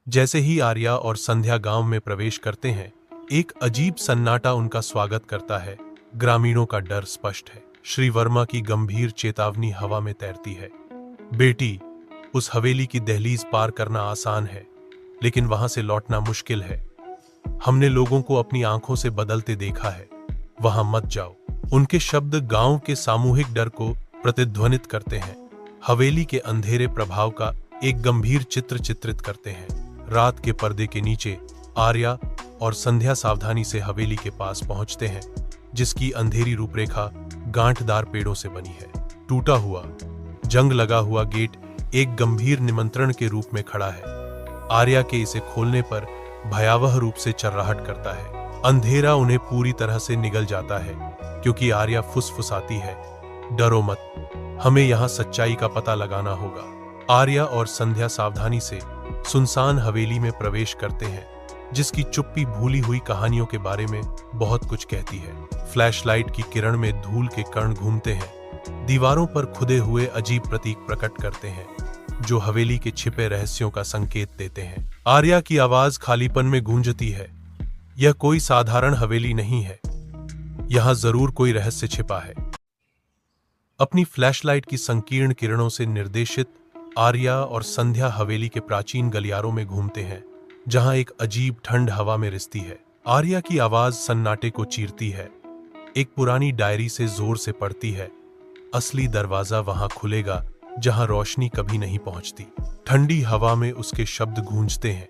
जैसे ही आर्या और संध्या गांव में प्रवेश करते हैं, एक अजीब सन्नाटा उनका स्वागत करता है। ग्रामीणों का डर स्पष्ट है। श्री वर्मा की गंभीर चेतावनी हवा में तैरती है। बेटी, उस हवेली की दहलीज पार करना आसान है, लेकिन वहां से लौटना मुश्किल है। हमने लोगों को अपनी आंखों से बदलते देखा है। वहां मत जाओ। उनके शब्द गांव के सामूहिक डर को प्रतिध्वनित करते हैं। हवेली के अंधेरे प्रभाव का एक गंभीर चित्र चित्रित करते हैं। रात के पर्दे के नीचे आर्या और संध्या सावधानी से हवेली के पास पहुंचते हैं, जिसकी अंधेरी रूपरेखा गांठदार पेड़ों से बनी है। टूटा हुआ, जंग लगा हुआ गेट एक गंभीर निमंत्रण के रूप में खड़ा है। आर्या के इसे खोलने पर भयावह रूप से चर्राहट करता है। अंधेरा उन्हें पूरी तरह से निगल जाता है, क्योंकि आर्या फुसफुसाती है, डरो मत, हमें यहां सच्चाई का पता लगाना होगा। आर्या और संध्या सावधानी से सुनसान हवेली में प्रवेश करते हैं, जिसकी चुप्पी भूली हुई कहानियों के बारे में बहुत कुछ कहती है। फ्लैशलाइट की किरण में धूल के कण घूमते हैं, दीवारों पर खुदे हुए अजीब प्रतीक प्रकट करते हैं, जो हवेली के छिपे रहस्यों का संकेत देते हैं। आर्या की आवाज खालीपन में गूंजती है। यह कोई साधारण हवेली नहीं है, यहां जरूर कोई रहस्य छिपा है। अपनी फ्लैशलाइट की संकीर्ण किरणों से निर्देशित आर्या और संध्या हवेली के प्राचीन गलियारों में घूमते हैं, जहां एक अजीब ठंड हवा में रिसती है। आर्या की आवाज सन्नाटे को चीरती है, एक पुरानी डायरी से जोर से पढ़ती है। असली दरवाजा वहां खुलेगा जहां रोशनी कभी नहीं पहुंचती। ठंडी हवा में उसके शब्द गूंजते हैं,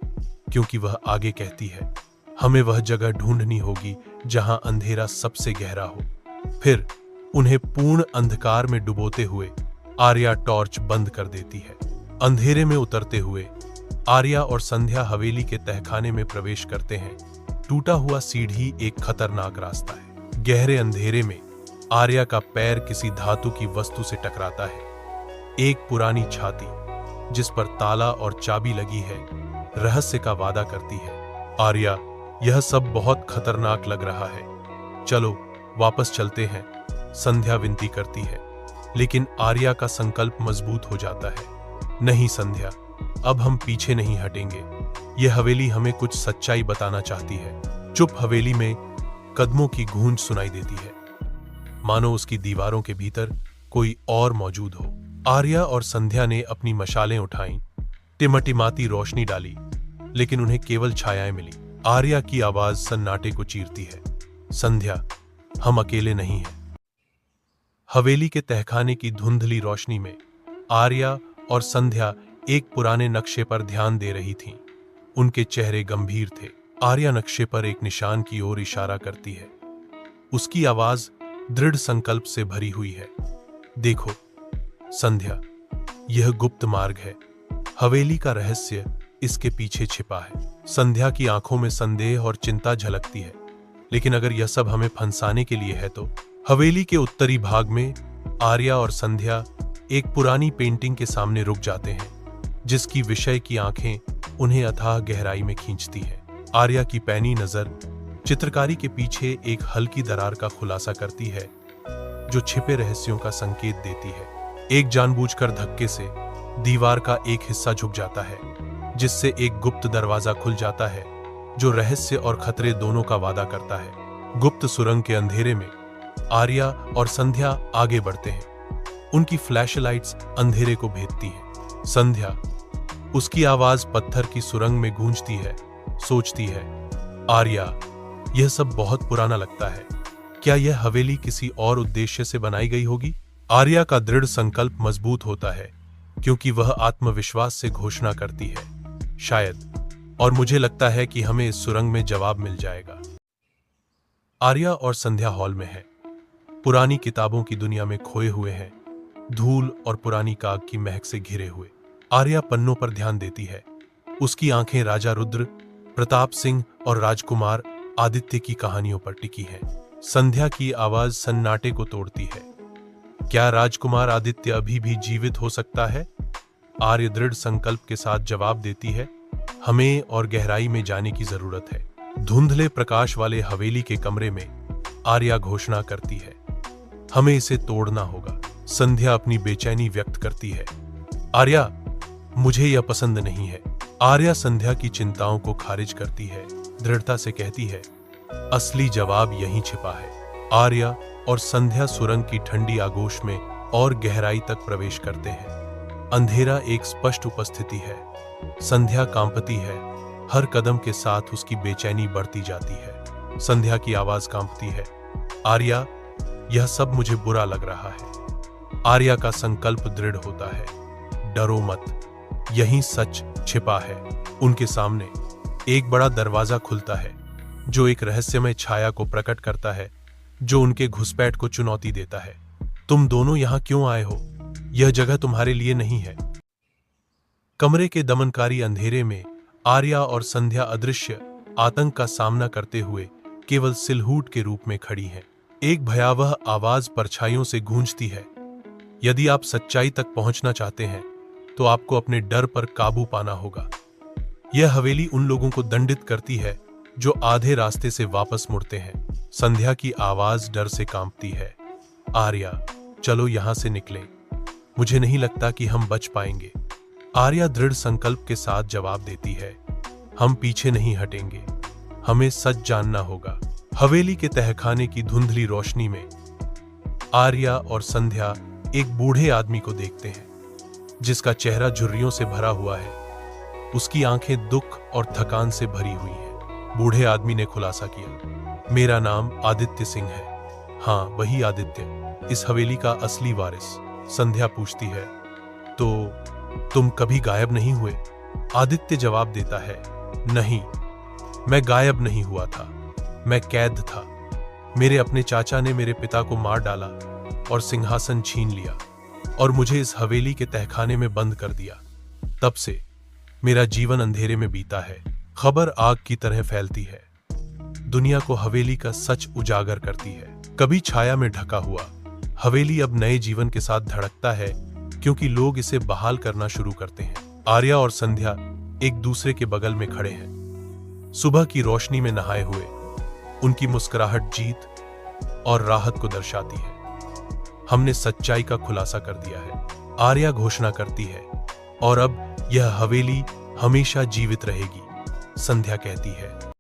क्योंकि वह आगे कहती है, हमें वह जगह ढूंढनी होगी जहां अंधेरा सबसे गहरा हो। फिर उन्हें पूर्ण अंधकार में डुबोते हुए आर्या टॉर्च बंद कर देती है। अंधेरे में उतरते हुए आर्या और संध्या हवेली के तहखाने में प्रवेश करते हैं। टूटा हुआ सीढ़ी एक खतरनाक रास्ता है। गहरे अंधेरे में आर्या का पैर किसी धातु की वस्तु से टकराता है। एक पुरानी छाती, जिस पर ताला और चाबी लगी है, रहस्य का वादा करती है। आर्या, यह सब बहुत खतरनाक लग रहा है, चलो वापस चलते हैं, संध्या विनती करती है। लेकिन आर्या का संकल्प मजबूत हो जाता है। नहीं संध्या, अब हम पीछे नहीं हटेंगे। यह हवेली हमें कुछ सच्चाई बताना चाहती है। चुप हवेली में कदमों की गूंज सुनाई देती है, मानो उसकी दीवारों के भीतर कोई और मौजूद हो। आर्या और संध्या ने अपनी मशालें उठाईं, टिमटिमाती रोशनी डाली, लेकिन उन्हें केवल छायाएं मिली। आर्या की आवाज सन्नाटे को चीरती है, संध्या, हम अकेले नहीं हैं। हवेली के तहखाने की धुंधली रोशनी में आर्या और संध्या एक पुराने नक्शे पर ध्यान दे रही थीं। उनके चेहरे गंभीर थे। आर्या नक्शे पर एक निशान की ओर इशारा करती है। उसकी आवाज दृढ़ संकल्प से भरी हुई है। देखो संध्या, यह गुप्त मार्ग है। हवेली का रहस्य इसके पीछे छिपा है। संध्या की आंखों में संदेह और चिंता झलकती है। लेकिन अगर यह सब हमें फंसाने के लिए है तो? हवेली के उत्तरी भाग में आर्या और संध्या एक पुरानी पेंटिंग के सामने रुक जाते हैं, जिसकी विषय की आंखें उन्हें अथाह गहराई में खींचती है। आर्या की पैनी नजर चित्रकारी के पीछे एक हल्की दरार का खुलासा करती है, जो छिपे रहस्यों का संकेत देती है। एक जानबूझकर धक्के से दीवार का एक हिस्सा झुक जाता है, जिससे एक गुप्त दरवाजा खुल जाता है, जो रहस्य और खतरे दोनों का वादा करता है। गुप्त सुरंग के अंधेरे में आर्या और संध्या आगे बढ़ते हैं। उनकी फ्लैशलाइट्स अंधेरे को भेदती हैं। संध्या, उसकी आवाज पत्थर की सुरंग में गूंजती है, सोचती है, आर्या, यह सब बहुत पुराना लगता है। क्या यह हवेली किसी और उद्देश्य से बनाई गई होगी? आर्या का दृढ़ संकल्प मजबूत होता है, क्योंकि वह आत्मविश्वास से घोषणा करती है, शायद, और मुझे लगता है कि हमें इस सुरंग में जवाब मिल जाएगा। आर्या और संध्या हॉल में है। पुरानी किताबों की दुनिया में खोए हुए हैं, धूल और पुरानी काग की महक से घिरे हुए। आर्या पन्नों पर ध्यान देती है। उसकी आंखें राजा रुद्र, प्रताप सिंह और राजकुमार आदित्य की कहानियों पर टिकी हैं। संध्या की आवाज सन्नाटे को तोड़ती है, क्या राजकुमार आदित्य अभी भी जीवित हो सकता है? आर्य दृढ़ संकल्प के साथ जवाब देती है, हमें और गहराई में जाने की जरूरत है। धुंधले प्रकाश वाले हवेली के कमरे में आर्या घोषणा करती है, हमें इसे तोड़ना होगा। संध्या अपनी बेचैनी व्यक्त करती है, आर्या, मुझे यह पसंद नहीं है। आर्या संध्या की चिंताओं को खारिज करती है, दृढ़ता से कहती है, असली जवाब यहीं छिपा है। आर्या और संध्या सुरंग की ठंडी आगोश में और गहराई तक प्रवेश करते हैं। अंधेरा एक स्पष्ट उपस्थिति है। संध्या कांपती है, हर कदम के साथ उसकी बेचैनी बढ़ती जाती है। संध्या की आवाज कांपती है, आर्या, यह सब मुझे बुरा लग रहा है। आर्या का संकल्प दृढ़ होता है, डरो मत, यहीं सच छिपा है। उनके सामने एक बड़ा दरवाजा खुलता है जो एक रहस्यमय छाया को प्रकट करता है, जो उनके घुसपैठ को चुनौती देता है। तुम दोनों यहां क्यों आए हो? यह जगह तुम्हारे लिए नहीं है। कमरे के दमनकारी अंधेरे में आर्या और संध्या अदृश्य आतंक का सामना करते हुए केवल सिलहूट के रूप में खड़ी हैं। एक भयावह आवाज परछाइयों से गूंजती है, यदि आप सच्चाई तक पहुंचना चाहते हैं तो आपको अपने डर पर काबू पाना होगा। यह हवेली उन लोगों को दंडित करती है जो आधे रास्ते से वापस मुड़ते हैं। संध्या की आवाज डर से कांपती है, आर्या, चलो यहां से निकलें, मुझे नहीं लगता कि हम बच पाएंगे। आर्या दृढ़ संकल्प के साथ जवाब देती है, हम पीछे नहीं हटेंगे, हमें सच जानना होगा। हवेली के तहखाने की धुंधली रोशनी में आर्या और संध्या एक बूढ़े आदमी को देखते हैं जिसका चेहरा झुर्रियों से भरा हुआ है। उसकी आंखें दुख और थकान से भरी हुई हैं। बूढ़े आदमी ने खुलासा किया, मेरा नाम आदित्य सिंह है। हाँ, वही आदित्य, इस हवेली का असली वारिस। संध्या पूछती है, तो तुम कभी गायब नहीं हुए? आदित्य जवाब देता है, नहीं, मैं गायब नहीं हुआ था, मैं कैद था। मेरे अपने चाचा ने मेरे पिता को मार डाला और सिंहासन छीन लिया और मुझे इस हवेली के तहखाने में बंद कर दिया। तब से मेरा जीवन अंधेरे में बीता है। खबर आग की तरह फैलती है, दुनिया को हवेली का सच उजागर करती है। कभी छाया में ढका हुआ, हवेली अब नए जीवन के साथ धड़कता है क्योंकि लोग इसे बहाल करना शुरू करते हैं। आर्या और संध्या एक दूसरे के बगल में खड़े हैं, सुबह की रोशनी में नहाए हुए। उनकी मुस्कुराहट जीत और राहत को दर्शाती है। हमने सच्चाई का खुलासा कर दिया है, आर्या घोषणा करती है, और अब यह हवेली हमेशा जीवित रहेगी, संध्या कहती है।